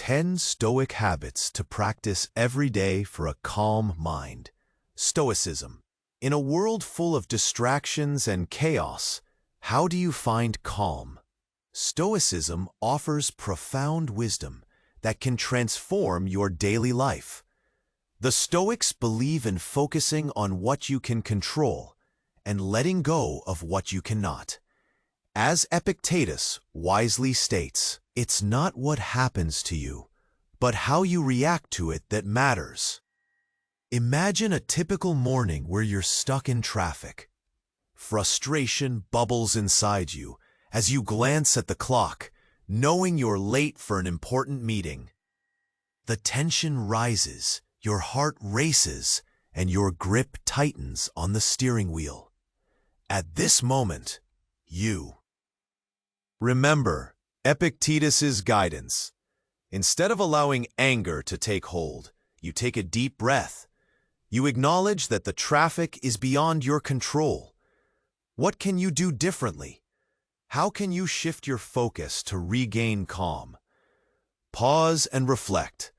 10 Stoic habits to practice every day for a calm mind. Stoicism. In a world full of distractions and chaos, how do you find calm? Stoicism offers profound wisdom that can transform your daily life. The Stoics believe in focusing on what you can control and letting go of what you cannot. As Epictetus wisely states, it's not what happens to you, but how you react to it that matters. Imagine a typical morning where you're stuck in traffic. Frustration bubbles inside you as you glance at the clock, knowing you're late for an important meeting. The tension rises, your heart races, and your grip tightens on the steering wheel. At this moment, you remember Epictetus's guidance. Instead of allowing anger to take hold, you take a deep breath. You acknowledge that the traffic is beyond your control. What can you do differently? How can you shift your focus to regain calm? Pause and reflect.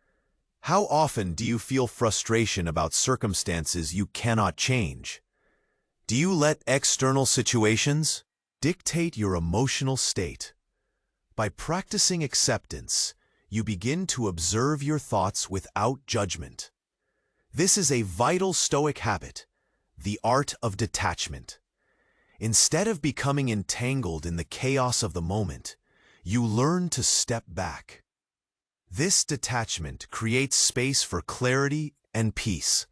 How often do you feel frustration about circumstances you cannot change? Do you let external situations dictate your emotional state? By practicing acceptance, you begin to observe your thoughts without judgment. This is a vital Stoic habit, the art of detachment. Instead of becoming entangled in the chaos of the moment, you learn to step back. This detachment creates space for clarity and peace,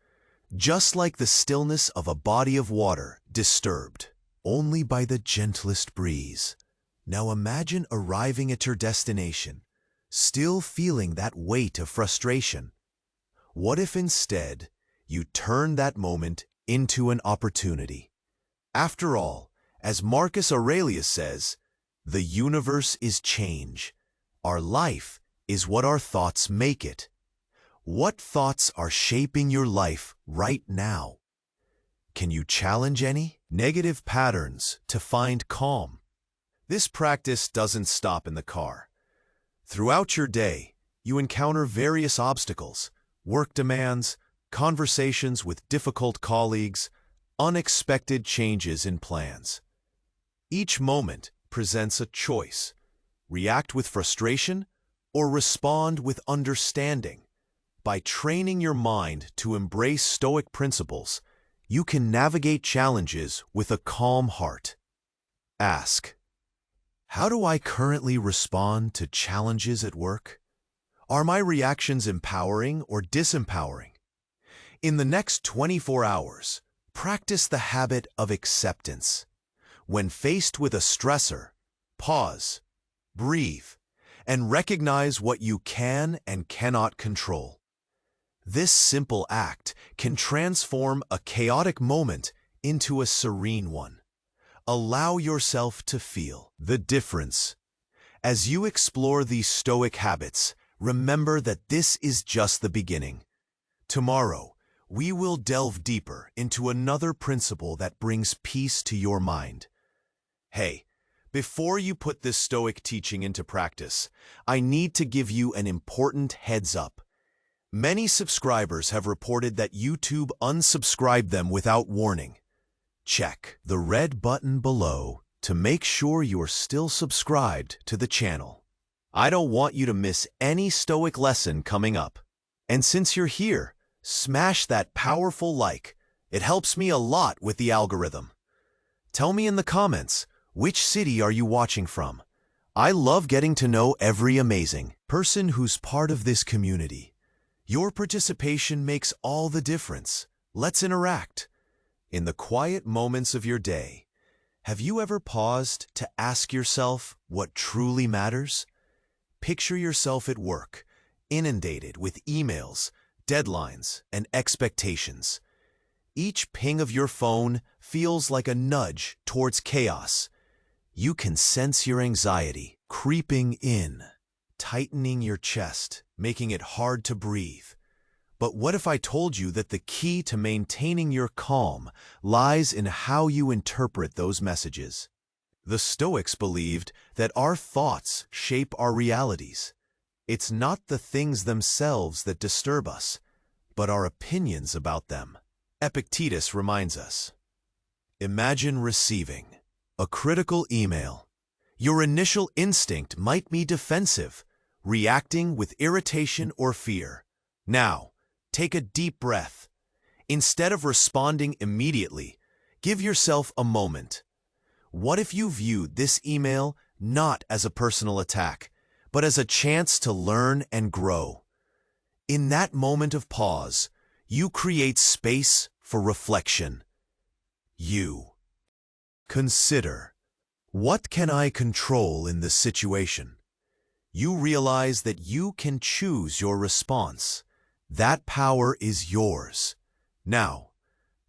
just like the stillness of a body of water disturbed only by the gentlest breeze. Now imagine arriving at your destination, still feeling that weight of frustration. What if instead you turn that moment into an opportunity? After all, as Marcus Aurelius says, the universe is change. Our life is what our thoughts make it. What thoughts are shaping your life right now? Can you challenge any negative patterns to find calm? This practice doesn't stop in the car. Throughout your day, you encounter various obstacles, work demands, conversations with difficult colleagues, unexpected changes in plans. Each moment presents a choice: react with frustration or respond with understanding. By training your mind to embrace Stoic principles, you can navigate challenges with a calm heart. Ask, how do I currently respond to challenges at work? Are my reactions empowering or disempowering? In the next 24 hours, practice the habit of acceptance. When faced with a stressor, pause, breathe, and recognize what you can and cannot control. This simple act can transform a chaotic moment into a serene one. Allow yourself to feel the difference. As you explore these Stoic habits, remember that this is just the beginning. Tomorrow, we will delve deeper into another principle that brings peace to your mind. Hey, before you put this Stoic teaching into practice, I need to give you an important heads up. Many subscribers have reported that YouTube unsubscribed them without warning. Check the red button below to make sure you're still subscribed to the channel. I don't want you to miss any Stoic lesson coming up. And since you're here, smash that powerful like. It helps me a lot with the algorithm. Tell me in the comments, which city are you watching from? I love getting to know every amazing person who's part of this community. Your participation makes all the difference. Let's interact. In the quiet moments of your day, have you ever paused to ask yourself what truly matters? Picture yourself at work, inundated with emails, deadlines, and expectations. Each ping of your phone feels like a nudge towards chaos. You can sense your anxiety creeping in, tightening your chest, making it hard to breathe. But what if I told you that the key to maintaining your calm lies in how you interpret those messages? The Stoics believed that our thoughts shape our realities. It's not the things themselves that disturb us, but our opinions about them. Epictetus reminds us. Imagine receiving a critical email. Your initial instinct might be defensive, reacting with irritation or fear. Now, take a deep breath. Instead of responding immediately, give yourself a moment. What if you viewed this email not as a personal attack, but as a chance to learn and grow? In that moment of pause, you create space for reflection. You consider, what can I control in this situation? You realize that you can choose your response. That power is yours. Now,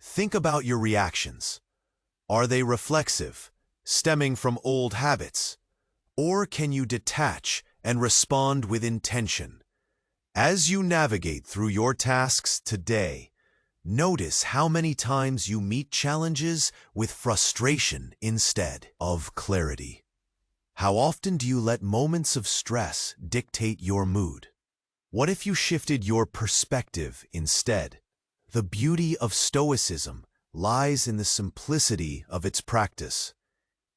think about your reactions. Are they reflexive, stemming from old habits? Or can you detach and respond with intention? As you navigate through your tasks today, notice how many times you meet challenges with frustration instead of clarity. How often do you let moments of stress dictate your mood? What if you shifted your perspective instead? The beauty of Stoicism lies in the simplicity of its practice.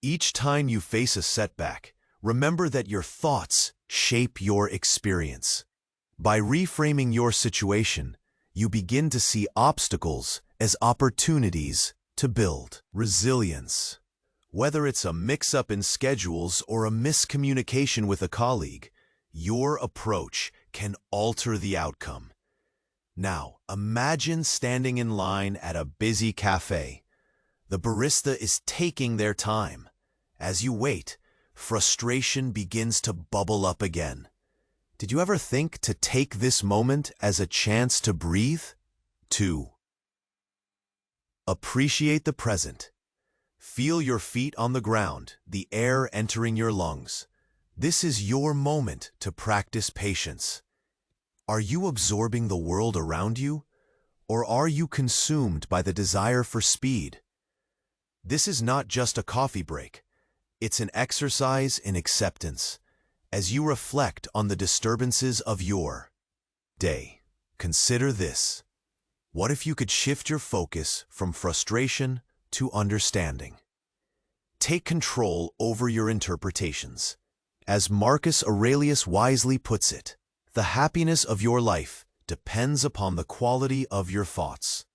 Each time you face a setback, remember that your thoughts shape your experience. By reframing your situation, you begin to see obstacles as opportunities to build resilience. Whether it's a mix-up in schedules or a miscommunication with a colleague, your approach can alter the outcome. Now, imagine standing in line at a busy cafe. The barista is taking their time. As you wait, frustration begins to bubble up again. Did you ever think to take this moment as a chance to breathe? 2. Appreciate the present. Feel your feet on the ground, the air entering your lungs. This is your moment to practice patience. Are you absorbing the world around you, or are you consumed by the desire for speed? This is not just a coffee break. It's an exercise in acceptance. As you reflect on the disturbances of your day, consider this. What if you could shift your focus from frustration to understanding? Take control over your interpretations. As Marcus Aurelius wisely puts it, the happiness of your life depends upon the quality of your thoughts.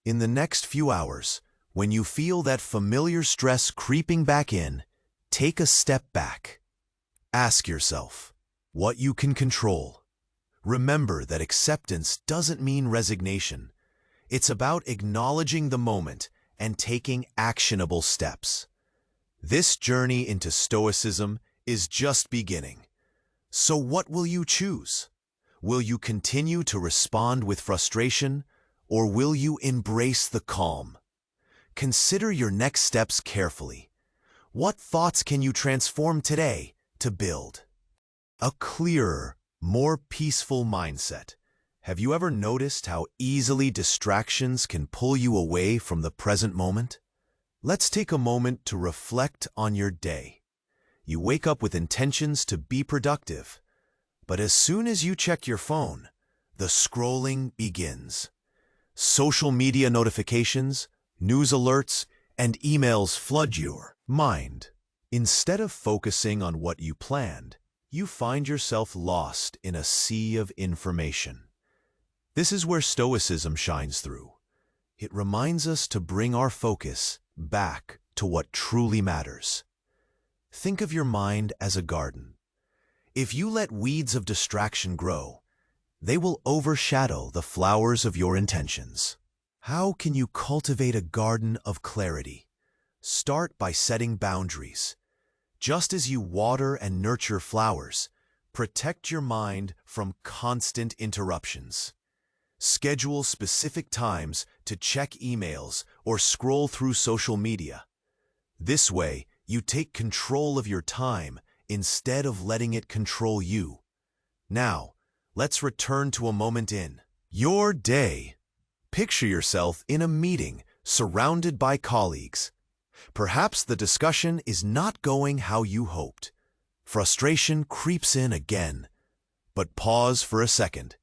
In the next few hours, when you feel that familiar stress creeping back in, take a step back. Ask yourself what you can control. Remember that acceptance doesn't mean resignation. It's about acknowledging the moment and taking actionable steps. This journey into Stoicism is just beginning. So what will you choose? Will you continue to respond with frustration, or will you embrace the calm? Consider your next steps carefully. What thoughts can you transform today to build a clearer, more peaceful mindset? Have you ever noticed how easily distractions can pull you away from the present moment? Let's take a moment to reflect on your day. You wake up with intentions to be productive, but as soon as you check your phone, the scrolling begins. Social media notifications, news alerts, and emails flood your mind. Instead of focusing on what you planned, you find yourself lost in a sea of information. This is where Stoicism shines through. It reminds us to bring our focus back to what truly matters. Think of your mind as a garden. If you let weeds of distraction grow, they will overshadow the flowers of your intentions. How can you cultivate a garden of clarity? Start by setting boundaries. Just as you water and nurture flowers, protect your mind from constant interruptions. Schedule specific times to check emails or scroll through social media. This way, you take control of your time instead of letting it control you. Now, let's return to a moment in your day. Picture yourself in a meeting surrounded by colleagues. Perhaps the discussion is not going how you hoped. Frustration creeps in again. But pause for a second.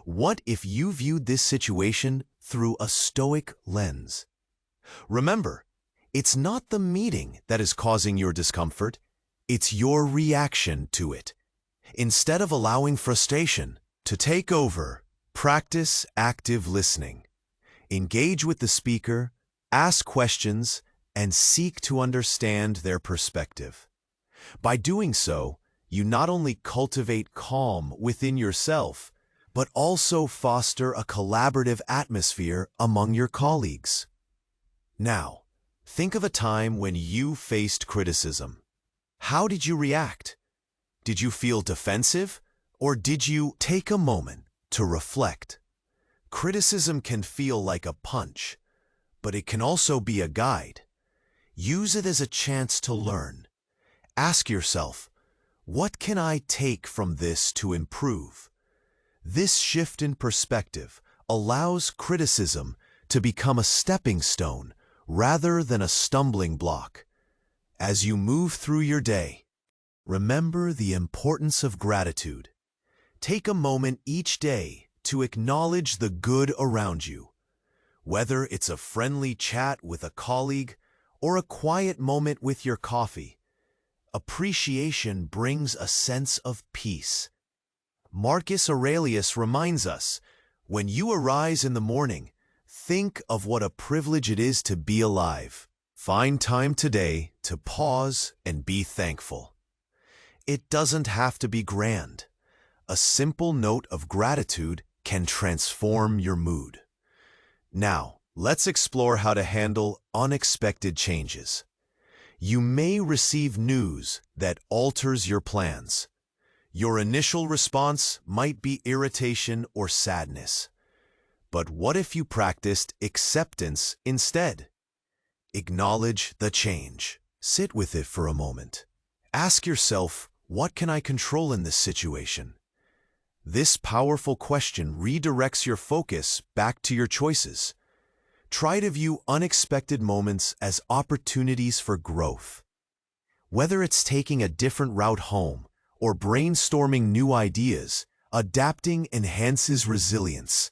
What if you viewed this situation through a Stoic lens? Remember, it's not the meeting that is causing your discomfort, it's your reaction to it. Instead of allowing frustration to take over, practice active listening. Engage with the speaker, ask questions, and seek to understand their perspective. By doing so, you not only cultivate calm within yourself, but also foster a collaborative atmosphere among your colleagues. Now, think of a time when you faced criticism. How did you react? Did you feel defensive, or did you take a moment to reflect? Criticism can feel like a punch, but it can also be a guide. Use it as a chance to learn. Ask yourself, what can I take from this to improve? This shift in perspective allows criticism to become a stepping stone rather than a stumbling block. As you move through your day, remember the importance of gratitude. Take a moment each day to acknowledge the good around you. Whether it's a friendly chat with a colleague or a quiet moment with your coffee, appreciation brings a sense of peace. Marcus Aurelius reminds us, when you arise in the morning, think of what a privilege it is to be alive. Find time today to pause and be thankful. It doesn't have to be grand. A simple note of gratitude can transform your mood. Now, let's explore how to handle unexpected changes. You may receive news that alters your plans. Your initial response might be irritation or sadness. But what if you practiced acceptance instead? Acknowledge the change. Sit with it for a moment. Ask yourself, what can I control in this situation? This powerful question redirects your focus back to your choices. Try to view unexpected moments as opportunities for growth. Whether it's taking a different route home or brainstorming new ideas, adapting enhances resilience.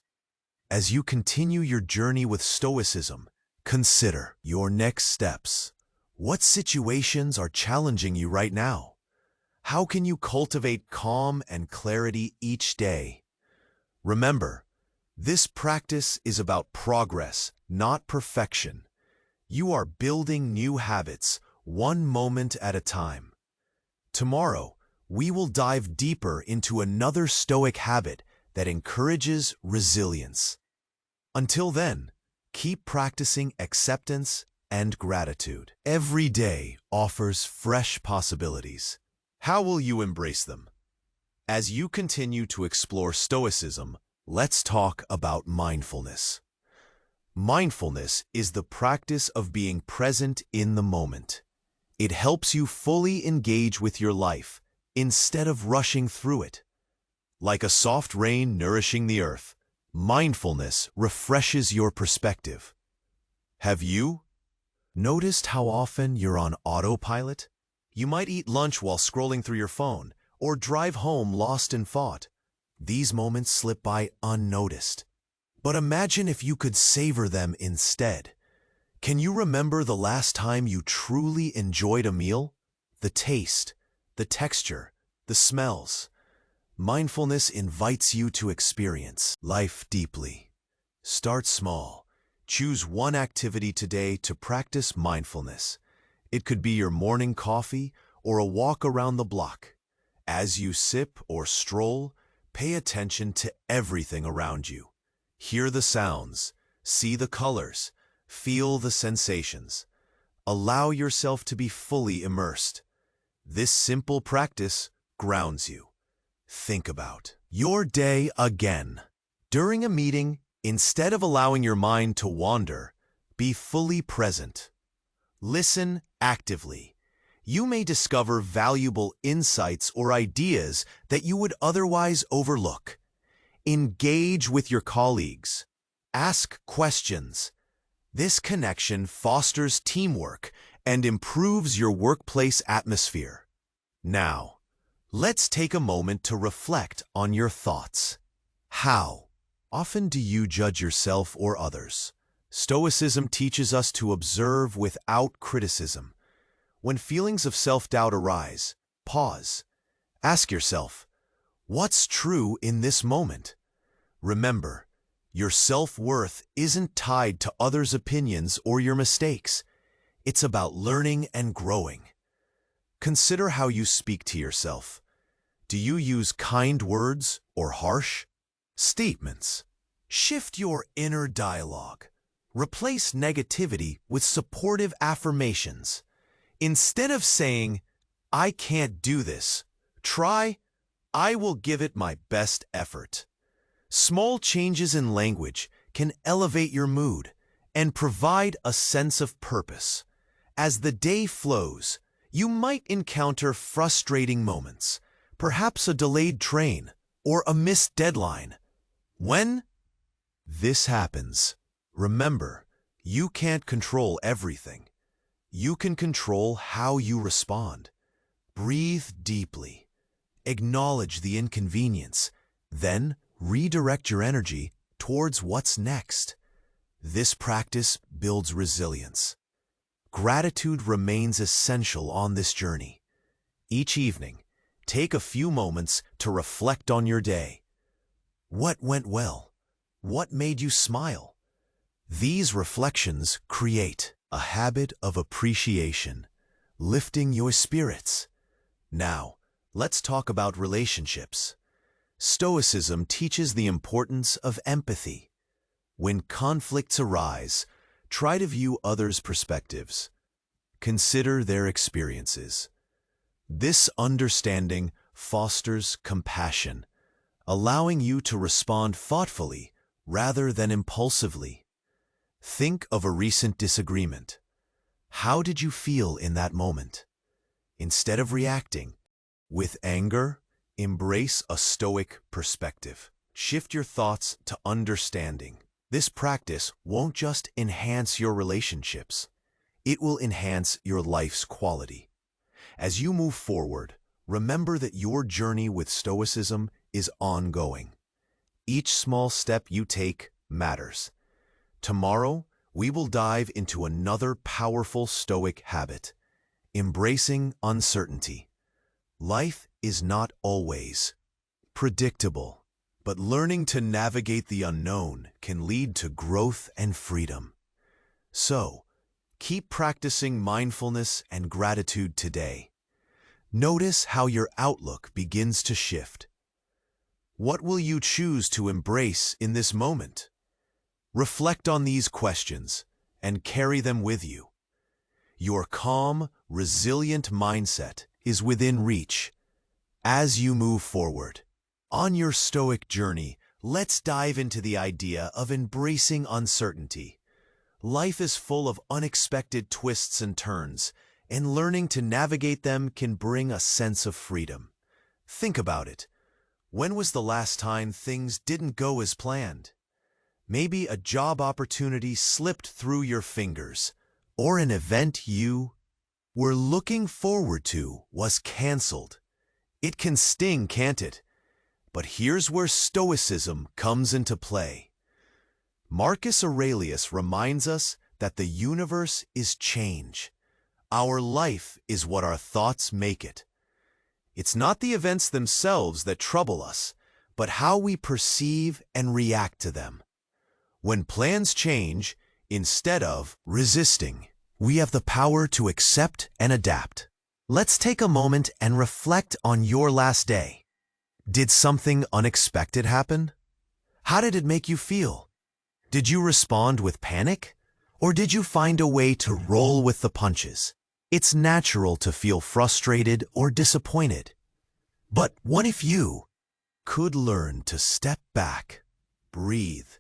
As you continue your journey with Stoicism, consider your next steps. What situations are challenging you right now? How can you cultivate calm and clarity each day? Remember, this practice is about progress, not perfection. You are building new habits, one moment at a time. Tomorrow, we will dive deeper into another Stoic habit that encourages resilience. Until then, keep practicing acceptance and gratitude. Every day offers fresh possibilities. How will you embrace them? As you continue to explore Stoicism, let's talk about mindfulness. Mindfulness is the practice of being present in the moment. It helps you fully engage with your life instead of rushing through it. Like a soft rain nourishing the earth, mindfulness refreshes your perspective. Have you noticed how often you're on autopilot? You might eat lunch while scrolling through your phone, or drive home lost in thought. These moments slip by unnoticed. But imagine if you could savor them instead. Can you remember the last time you truly enjoyed a meal? The taste, the texture, the smells. Mindfulness invites you to experience life deeply. Start small. Choose one activity today to practice mindfulness. It could be your morning coffee or a walk around the block. As you sip or stroll, pay attention to everything around you. Hear the sounds, see the colors, feel the sensations. Allow yourself to be fully immersed. This simple practice grounds you. Think about your day again. During a meeting, instead of allowing your mind to wander, be fully present. Listen actively. You may discover valuable insights or ideas that you would otherwise overlook. Engage with your colleagues. Ask questions. This connection fosters teamwork and improves your workplace atmosphere. Now, Let's take a moment to reflect on your thoughts. How often do you judge yourself or others? Stoicism teaches us to observe without criticism. When feelings of self-doubt arise, pause. Ask yourself, what's true in this moment? Remember, your self-worth isn't tied to others' opinions or your mistakes. It's about learning and growing. Consider how you speak to yourself. Do you use kind words or harsh statements? Shift your inner dialogue. Replace negativity with supportive affirmations. Instead of saying, "I can't do this," try, "I will give it my best effort." Small changes in language can elevate your mood and provide a sense of purpose. As the day flows, you might encounter frustrating moments, perhaps a delayed train or a missed deadline. When this happens, remember, you can't control everything. You can control how you respond. Breathe deeply. Acknowledge the inconvenience. Then redirect your energy towards what's next. This practice builds resilience. Gratitude remains essential on this journey. Each evening, take a few moments to reflect on your day. What went well? What made you smile? These reflections create a habit of appreciation, lifting your spirits. Now, let's talk about relationships. Stoicism teaches the importance of empathy. When conflicts arise, try to view others' perspectives. Consider their experiences. This understanding fosters compassion, allowing you to respond thoughtfully rather than impulsively. Think of a recent disagreement. How did you feel in that moment? Instead of reacting with anger, embrace a Stoic perspective. Shift your thoughts to understanding. This practice won't just enhance your relationships, it will enhance your life's quality. As you move forward, remember that your journey with Stoicism is ongoing. Each small step you take matters. Tomorrow, we will dive into another powerful Stoic habit, embracing uncertainty. Life is not always predictable, but learning to navigate the unknown can lead to growth and freedom. So, keep practicing mindfulness and gratitude today. Notice how your outlook begins to shift. What will you choose to embrace in this moment? Reflect on these questions and carry them with you. Your calm, resilient mindset is within reach. As you move forward, on your Stoic journey, let's dive into the idea of embracing uncertainty. Life is full of unexpected twists and turns, and learning to navigate them can bring a sense of freedom. Think about it. When was the last time things didn't go as planned? Maybe a job opportunity slipped through your fingers, or an event you were looking forward to was canceled. It can sting, can't it? But here's where Stoicism comes into play. Marcus Aurelius reminds us that the universe is change. Our life is what our thoughts make it. It's not the events themselves that trouble us, but how we perceive and react to them. When plans change, instead of resisting, we have the power to accept and adapt. Let's take a moment and reflect on your last day. Did something unexpected happen? How did it make you feel? Did you respond with panic? Or did you find a way to roll with the punches? It's natural to feel frustrated or disappointed. But what if you could learn to step back, breathe,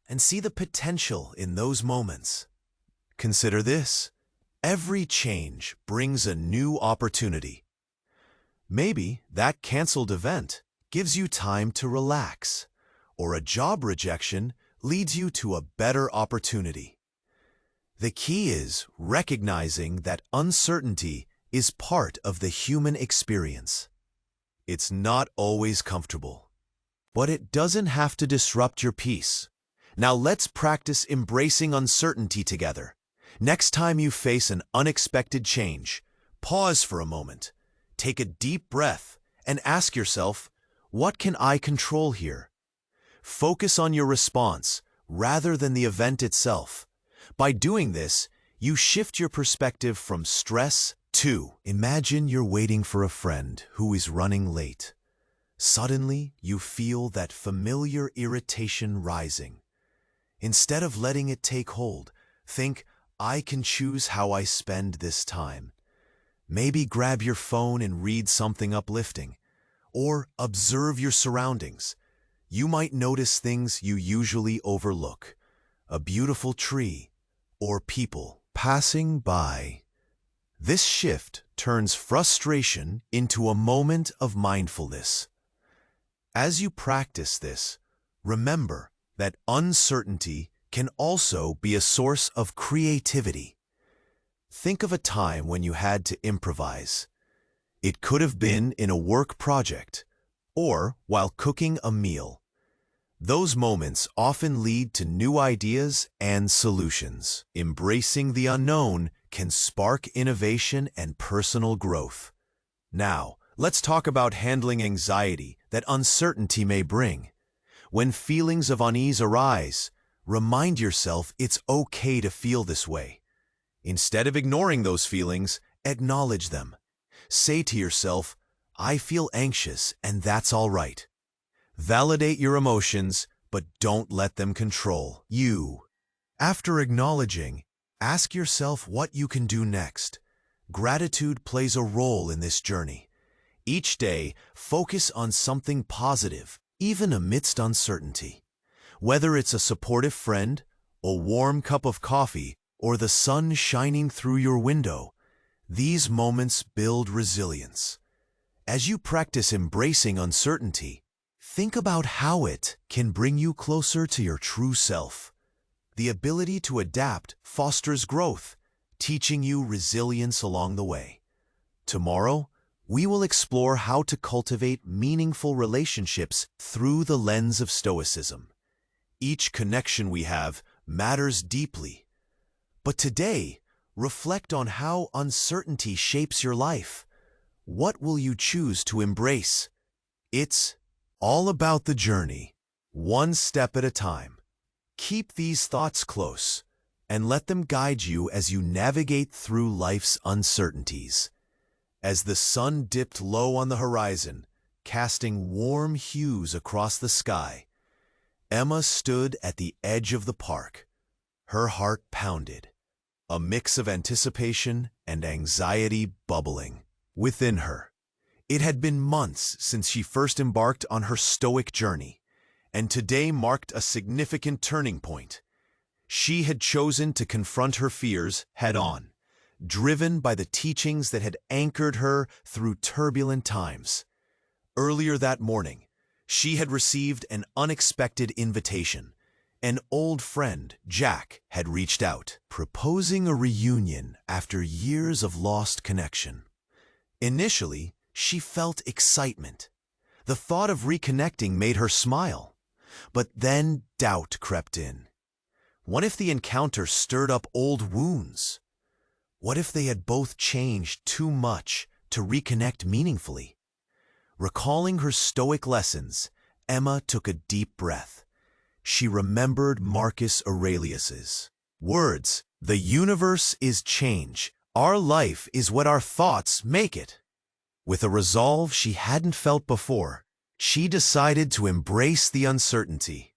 and see the potential in those moments? Consider this. Every change brings a new opportunity. Maybe that canceled event gives you time to relax, or a job rejection leads you to a better opportunity. The key is recognizing that uncertainty is part of the human experience. It's not always comfortable, but it doesn't have to disrupt your peace. Now let's practice embracing uncertainty together. Next time you face an unexpected change, pause for a moment, take a deep breath, and ask yourself, what can I control here? Focus on your response rather than the event itself. By doing this, you shift your perspective from stress to imagine you're waiting for a friend who is running late. Suddenly, you feel that familiar irritation rising. Instead of letting it take hold, think, I can choose how I spend this time. Maybe grab your phone and read something uplifting, or observe your surroundings. You might notice things you usually overlook, a beautiful tree, or people passing by. This shift turns frustration into a moment of mindfulness. As you practice this, remember that uncertainty can also be a source of creativity. Think of a time when you had to improvise. It could have been in a work project or while cooking a meal. Those moments often lead to new ideas and solutions. Embracing the unknown can spark innovation and personal growth. Now, let's talk about handling anxiety that uncertainty may bring. When feelings of unease arise, remind yourself it's okay to feel this way. Instead of ignoring those feelings, acknowledge them. Say to yourself, I feel anxious and that's all right. Validate your emotions, but don't let them control you. After acknowledging, ask yourself what you can do next. Gratitude plays a role in this journey. Each day, focus on something positive, even amidst uncertainty. Whether it's a supportive friend, a warm cup of coffee, or the sun shining through your window, these moments build resilience. As you practice embracing uncertainty, think about how it can bring you closer to your true self. The ability to adapt fosters growth, teaching you resilience along the way. Tomorrow, we will explore how to cultivate meaningful relationships through the lens of Stoicism. Each connection we have matters deeply. But today, reflect on how uncertainty shapes your life. What will you choose to embrace? It's all about the journey, one step at a time. Keep these thoughts close and let them guide you as you navigate through life's uncertainties. As the sun dipped low on the horizon, casting warm hues across the sky, Emma stood at the edge of the park. Her heart pounded, a mix of anticipation and anxiety bubbling within her. It had been months since she first embarked on her Stoic journey, and today marked a significant turning point. She had chosen to confront her fears head-on, driven by the teachings that had anchored her through turbulent times. Earlier that morning, she had received an unexpected invitation. An old friend, Jack, had reached out, proposing a reunion after years of lost connection. Initially, she felt excitement. The thought of reconnecting made her smile. But then doubt crept in. What if the encounter stirred up old wounds? What if they had both changed too much to reconnect meaningfully? Recalling her Stoic lessons, Emma took a deep breath. She remembered Marcus Aurelius's words, "The universe is change. Our life is what our thoughts make it." With a resolve she hadn't felt before, she decided to embrace the uncertainty.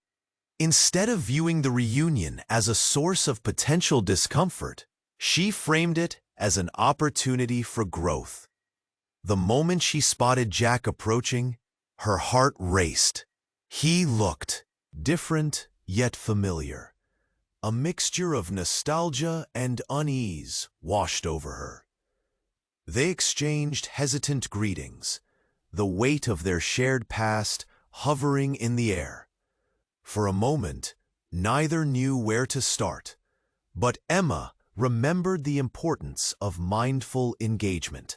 Instead of viewing the reunion as a source of potential discomfort, she framed it as an opportunity for growth. The moment she spotted Jack approaching, her heart raced. He looked different yet familiar. A mixture of nostalgia and unease washed over her. They exchanged hesitant greetings, the weight of their shared past hovering in the air. For a moment, neither knew where to start, but Emma remembered the importance of mindful engagement.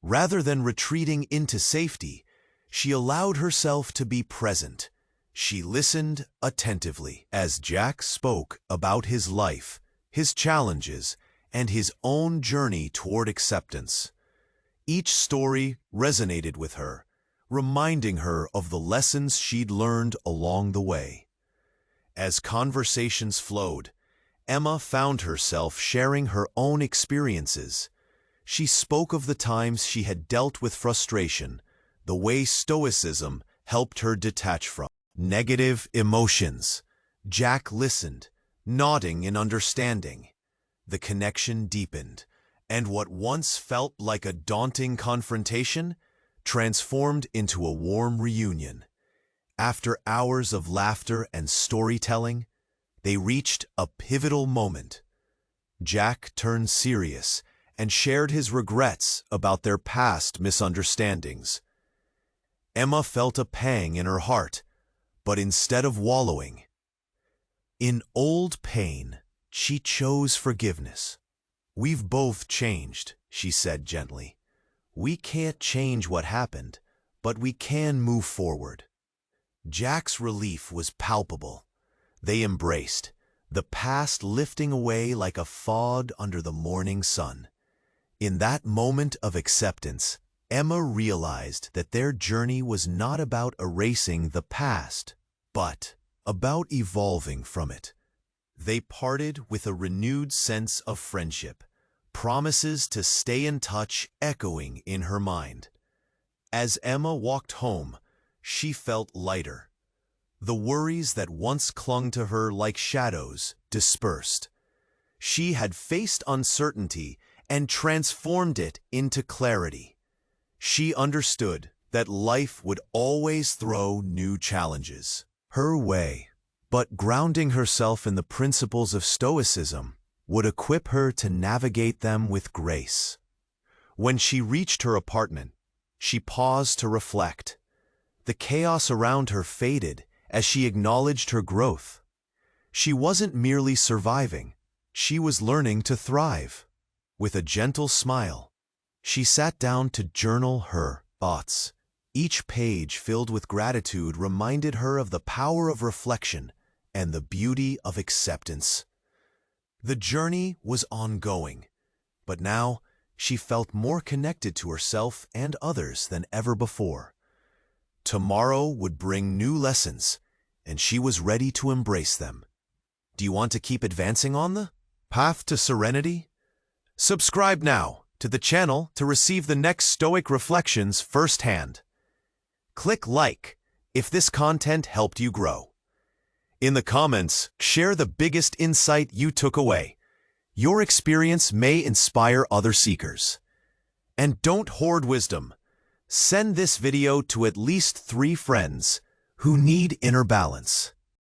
Rather than retreating into safety, she allowed herself to be present. She listened attentively as Jack spoke about his life, his challenges, and his own journey toward acceptance. Each story resonated with her, reminding her of the lessons she'd learned along the way. As conversations flowed, Emma found herself sharing her own experiences. She spoke of the times she had dealt with frustration, the way Stoicism helped her detach from negative emotions. Jack listened, nodding in understanding. The connection deepened, and what once felt like a daunting confrontation transformed into a warm reunion. After hours of laughter and storytelling, they reached a pivotal moment. Jack turned serious and shared his regrets about their past misunderstandings. Emma felt a pang in her heart, but instead of wallowing in old pain, she chose forgiveness. "We've both changed," she said gently. "We can't change what happened, but we can move forward." Jack's relief was palpable. They embraced, the past lifting away like a fog under the morning sun. In that moment of acceptance, Emma realized that their journey was not about erasing the past, but about evolving from it. They parted with a renewed sense of friendship, promises to stay in touch echoing in her mind. As Emma walked home, she felt lighter. The worries that once clung to her like shadows dispersed. She had faced uncertainty and transformed it into clarity. She understood that life would always throw new challenges her way, but grounding herself in the principles of Stoicism would equip her to navigate them with grace. When she reached her apartment, she paused to reflect. The chaos around her faded as she acknowledged her growth. She wasn't merely surviving, she was learning to thrive. With a gentle smile, she sat down to journal her thoughts. Each page filled with gratitude reminded her of the power of reflection and the beauty of acceptance. The journey was ongoing, but now she felt more connected to herself and others than ever before. Tomorrow would bring new lessons, and she was ready to embrace them. Do you want to keep advancing on the path to serenity? Subscribe now to the channel to receive the next Stoic reflections firsthand. Click like if this content helped you grow. In the comments, share the biggest insight you took away. Your experience may inspire other seekers. And don't hoard wisdom. Send this video to at least 3 friends who need inner balance.